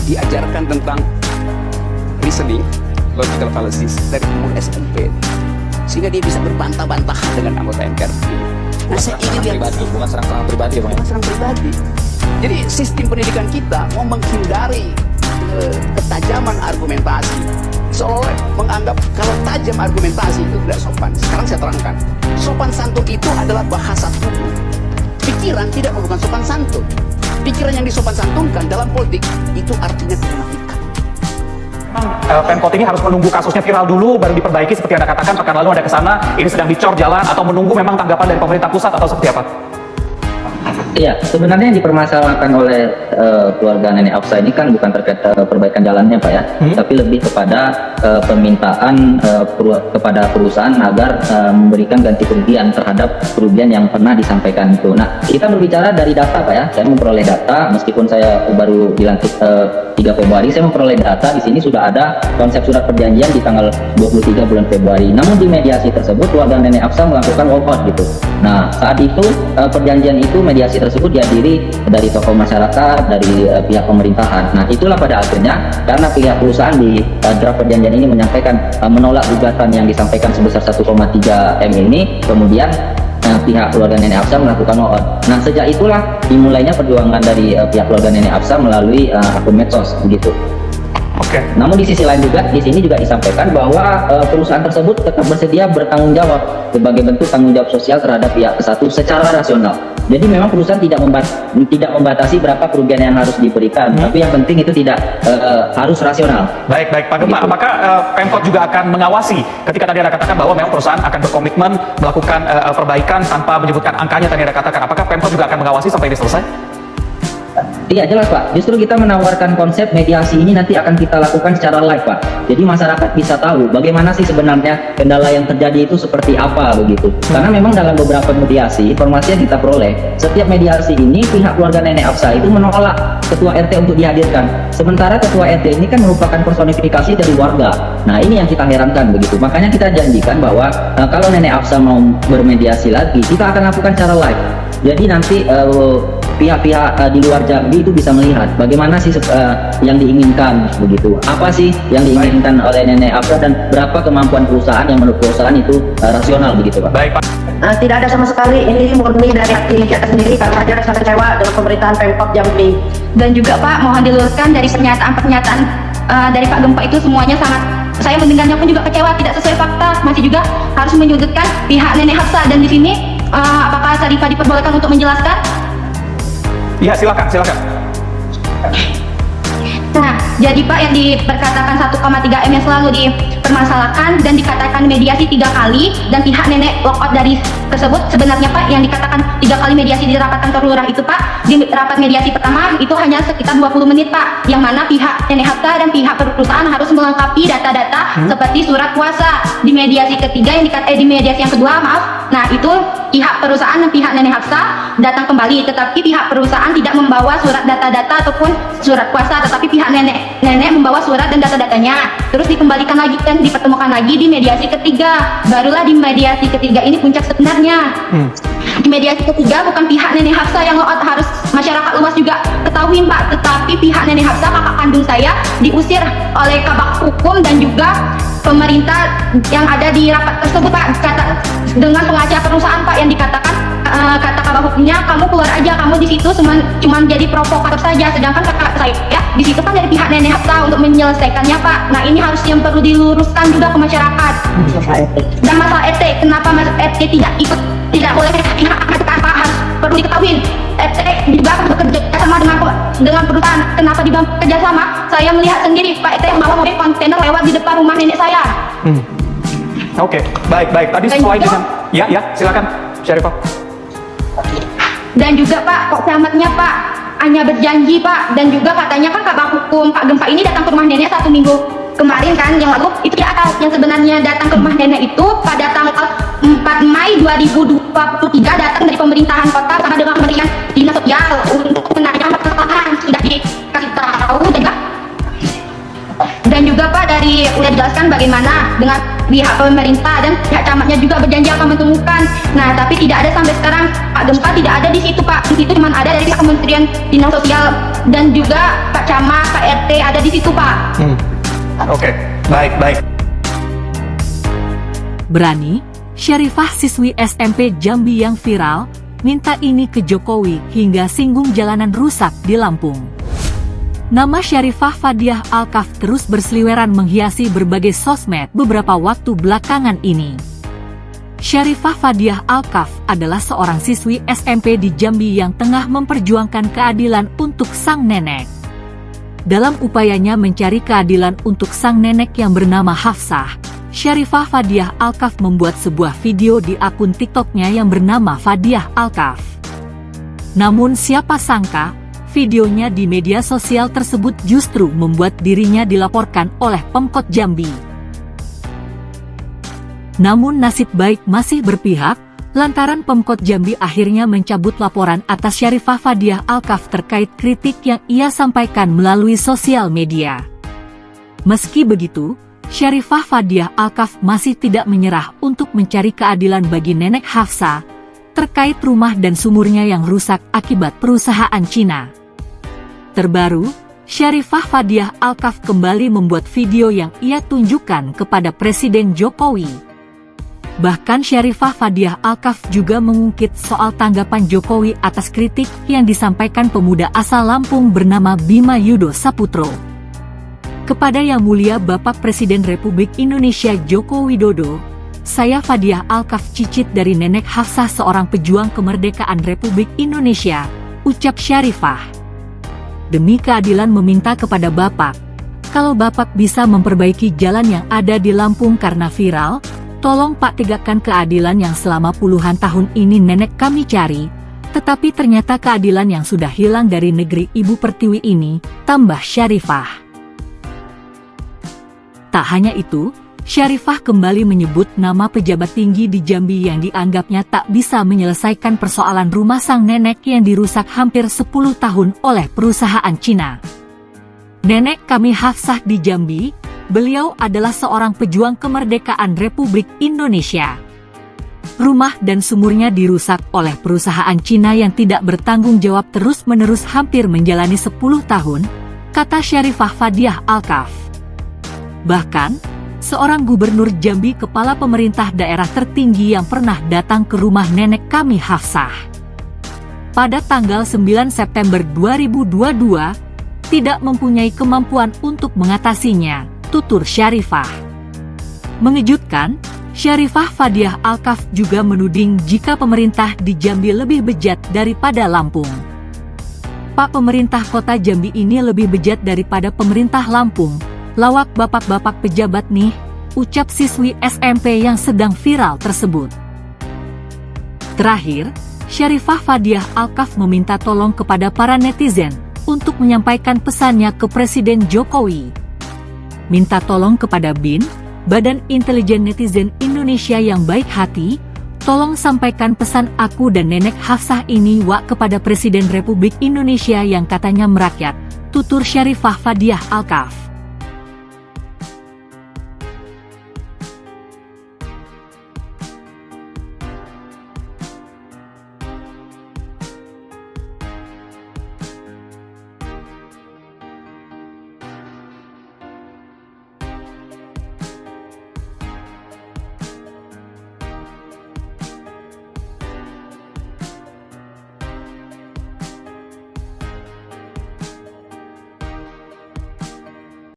diajarkan tentang reasoning, logical fallacies dari umur SMP, sehingga dia bisa berbantah-bantah dengan anggota MPR. Nah, ini dia bukan serang-serang pribadi, bukan serang pribadi. Jadi sistem pendidikan kita mau menghindari ketajaman argumentasi, seolah menganggap kalau tajam argumentasi itu tidak sopan. Sekarang saya terangkan, sopan santun itu adalah bahasa tubuh. Pikiran tidak merupakan sopan santun. Pikiran yang disopan santunkan dalam politik itu artinya kemunafikan. Memang Pemkot ini harus menunggu kasusnya viral dulu baru diperbaiki seperti Anda katakan, pekan lalu Anda ke sana, ini sedang dicor jalan, atau menunggu memang tanggapan dari pemerintah pusat atau seperti apa? Iya, sebenarnya yang dipermasalahkan oleh keluarga Nenek Afsa ini kan bukan terkait perbaikan jalannya, Pak ya, tapi lebih kepada permintaan kepada perusahaan agar memberikan ganti kerugian terhadap kerugian yang pernah disampaikan itu. Nah, kita berbicara dari data, Pak ya. Saya memperoleh data, meskipun saya baru dilantik 3 Februari, saya memperoleh data di sini sudah ada konsep surat perjanjian di tanggal 23 bulan Februari. Namun di mediasi tersebut keluarga Nenek Afsa melakukan walkout gitu. Nah, saat itu perjanjian itu, mediasi tersebut dihadiri dari tokoh masyarakat, dari pihak pemerintahan. Nah, itulah pada akhirnya karena pihak perusahaan di draft perjanjian ini menyampaikan menolak gugatan yang disampaikan sebesar 1,3 M ini, kemudian pihak keluarga Nenek Afsa melakukan walkout. Nah, sejak itulah dimulainya perjuangan dari pihak keluarga Nenek Afsa melalui akun medsos begitu. Oke. Namun di sisi lain juga, di sini juga disampaikan bahwa perusahaan tersebut tetap bersedia bertanggung jawab sebagai bentuk tanggung jawab sosial terhadap pihak kesatu secara rasional. Jadi memang perusahaan tidak membatasi berapa kerugian yang harus diberikan, tapi yang penting itu tidak harus rasional. Baik, Pak Gempa, Begitu. apakah Pemkot juga akan mengawasi ketika tadi Anda katakan bahwa memang perusahaan akan berkomitmen melakukan perbaikan tanpa menyebutkan angkanya tadi Anda katakan, apakah Pemkot juga akan mengawasi sampai ini selesai? Iya jelas Pak, justru kita menawarkan konsep mediasi ini nanti akan kita lakukan secara live Pak. Jadi masyarakat bisa tahu bagaimana sih sebenarnya kendala yang terjadi itu seperti apa begitu. Karena memang dalam beberapa mediasi, informasi yang kita peroleh, setiap mediasi ini pihak keluarga Nenek Afsa itu menolak ketua RT untuk dihadirkan. Sementara ketua RT ini kan merupakan personifikasi dari warga. Nah ini yang kita herankan begitu. Makanya kita janjikan bahwa kalau Nenek Afsa mau bermediasi lagi, kita akan lakukan secara live. Jadi nanti pihak-pihak di luar Jambi itu bisa melihat bagaimana sih yang diinginkan begitu. Apa sih yang diinginkan oleh Nenek Afsa dan berapa kemampuan perusahaan yang menurut perusahaan itu rasional begitu Pak. Baik, Pak. Tidak ada sama sekali, ini murni dari hati kita sendiri karena dia rasa kecewa dengan pemerintahan Pemkot Jambi. Dan juga Pak, mohon diluruskan dari pernyataan-pernyataan dari Pak Gempa itu semuanya sangat, saya mendengarnya pun juga kecewa, tidak sesuai fakta, masih juga harus menyudutkan pihak Nenek Afsa. Dan di sini apakah Sarifah diperbolehkan untuk menjelaskan? Iya, silakan. Nah, jadi Pak, yang diperkatakan 1,3 M yang selalu dipermasalahkan dan dikatakan mediasi 3 kali dan pihak nenek walkout dari tersebut, sebenarnya Pak yang dikatakan 3 kali mediasi di rapat kantor lurah itu Pak, di rapat mediasi pertama itu hanya sekitar 20 menit Pak, yang mana pihak Nenek Afsa dan pihak perusahaan harus melengkapi data-data seperti surat kuasa. Di mediasi ketiga yang di mediasi yang kedua nah itu pihak perusahaan dan pihak Nenek Afsa datang kembali, tetapi pihak perusahaan tidak membawa surat data-data ataupun surat kuasa, tetapi pihak nenek membawa surat dan data-datanya. Terus dikembalikan lagi dan dipertemukan lagi di mediasi ketiga. Barulah di mediasi ketiga ini puncak sebenarnya. Di mediasi ketiga bukan pihak Nenek Afsa yang harus masyarakat luas juga ketahui Pak, tetapi pihak Nenek Afsa, kakak kandung saya, diusir oleh Kabak Hukum dan juga pemerintah yang ada di rapat tersebut Pak, dengan pengacara perusahaan Pak, yang dikatakan kata Kabak Hukumnya, kamu keluar aja, kamu di situ cuma jadi provokator saja, sedangkan kakak saya di situ kan dari pihak Nenek Afsa untuk menyelesaikannya Pak. Nah ini harus yang perlu diluruskan juga ke masyarakat. Dan masalah RT, kenapa RT tidak boleh pihak Pak, harus perlu diketahui. RT juga bekerja sama dengan perusahaan. Kenapa bekerja sama? Saya melihat sendiri Pak RT membawa mobil kontainer lewat di depan rumah nenek saya. Oke, baik. Tadi sesuai dengan ya, silakan Syarifah. Dan juga Pak, kok selamatnya Pak hanya berjanji Pak, dan juga katanya kan Kabak Hukum Pak Gempa ini datang ke rumah nenek 1 minggu kemarin kan yang lalu, itu ya yang sebenarnya datang ke rumah nenek itu pada tanggal 4 Mei 2023 datang dari pemerintahan kota sama dengan pemberian dinas sosial untuk menanyakan permasalahan, sudah dikasih tahu dan juga Pak dari udah dijelaskan bagaimana dengan pihak pemerintah dan pihak camatnya juga berjanji akan mentemukan. Nah, tapi tidak ada sampai sekarang. Pak Gempa tidak ada di situ, Pak. Di situ cuma ada dari pihak Kementerian Dinas Sosial dan juga Pak Camat, Pak RT ada di situ, Pak. Oke, baik. Berani, Syarifah siswi SMP Jambi yang viral, minta ini ke Jokowi hingga singgung jalanan rusak di Lampung. Nama Syarifah Fadiah Alkaf terus berseliweran menghiasi berbagai sosmed beberapa waktu belakangan ini. Syarifah Fadiah Alkaf adalah seorang siswi SMP di Jambi yang tengah memperjuangkan keadilan untuk sang nenek. Dalam upayanya mencari keadilan untuk sang nenek yang bernama Hafsah, Syarifah Fadiah Alkaf membuat sebuah video di akun TikToknya yang bernama Fadiah Alkaf. Namun siapa sangka, videonya di media sosial tersebut justru membuat dirinya dilaporkan oleh Pemkot Jambi. Namun nasib baik masih berpihak, lantaran Pemkot Jambi akhirnya mencabut laporan atas Syarifah Fadiah Alkaf terkait kritik yang ia sampaikan melalui sosial media. Meski begitu, Syarifah Fadiah Alkaf masih tidak menyerah untuk mencari keadilan bagi nenek Hafsah terkait rumah dan sumurnya yang rusak akibat perusahaan Cina. Terbaru, Syarifah Fadiah Alkaf kembali membuat video yang ia tunjukkan kepada Presiden Jokowi. Bahkan Syarifah Fadiah Alkaf juga mengungkit soal tanggapan Jokowi atas kritik yang disampaikan pemuda asal Lampung bernama Bima Yudo Saputro. Kepada Yang Mulia Bapak Presiden Republik Indonesia Joko Widodo, saya Fadiah Alkaf cicit dari nenek Hafsah seorang pejuang kemerdekaan Republik Indonesia, ucap Syarifah. Demi keadilan meminta kepada Bapak, kalau Bapak bisa memperbaiki jalan yang ada di Lampung karena viral, tolong Pak tegakkan keadilan yang selama puluhan tahun ini nenek kami cari, tetapi ternyata keadilan yang sudah hilang dari negeri Ibu Pertiwi ini, tambah Syarifah. Tak hanya itu, Syarifah kembali menyebut nama pejabat tinggi di Jambi yang dianggapnya tak bisa menyelesaikan persoalan rumah sang nenek yang dirusak hampir 10 tahun oleh perusahaan Cina. Nenek kami Hafsah di Jambi, beliau adalah seorang pejuang kemerdekaan Republik Indonesia. Rumah dan sumurnya dirusak oleh perusahaan Cina yang tidak bertanggung jawab terus-menerus hampir menjalani 10 tahun, kata Syarifah Fadiah Alkaf. Bahkan, seorang gubernur Jambi kepala pemerintah daerah tertinggi yang pernah datang ke rumah nenek kami Hafsah pada tanggal 9 September 2022, tidak mempunyai kemampuan untuk mengatasinya, tutur Syarifah. Mengejutkan, Syarifah Fadiah Alkaf juga menuding jika pemerintah di Jambi lebih bejat daripada Lampung. Pak pemerintah kota Jambi ini lebih bejat daripada pemerintah Lampung. Lawak bapak-bapak pejabat nih, ucap siswi SMP yang sedang viral tersebut. Terakhir, Syarifah Fadiah Alkaf meminta tolong kepada para netizen untuk menyampaikan pesannya ke Presiden Jokowi. Minta tolong kepada BIN, Badan Intelijen Netizen Indonesia yang baik hati, tolong sampaikan pesan aku dan nenek Hafsah ini kepada Presiden Republik Indonesia yang katanya merakyat, tutur Syarifah Fadiah Alkaf.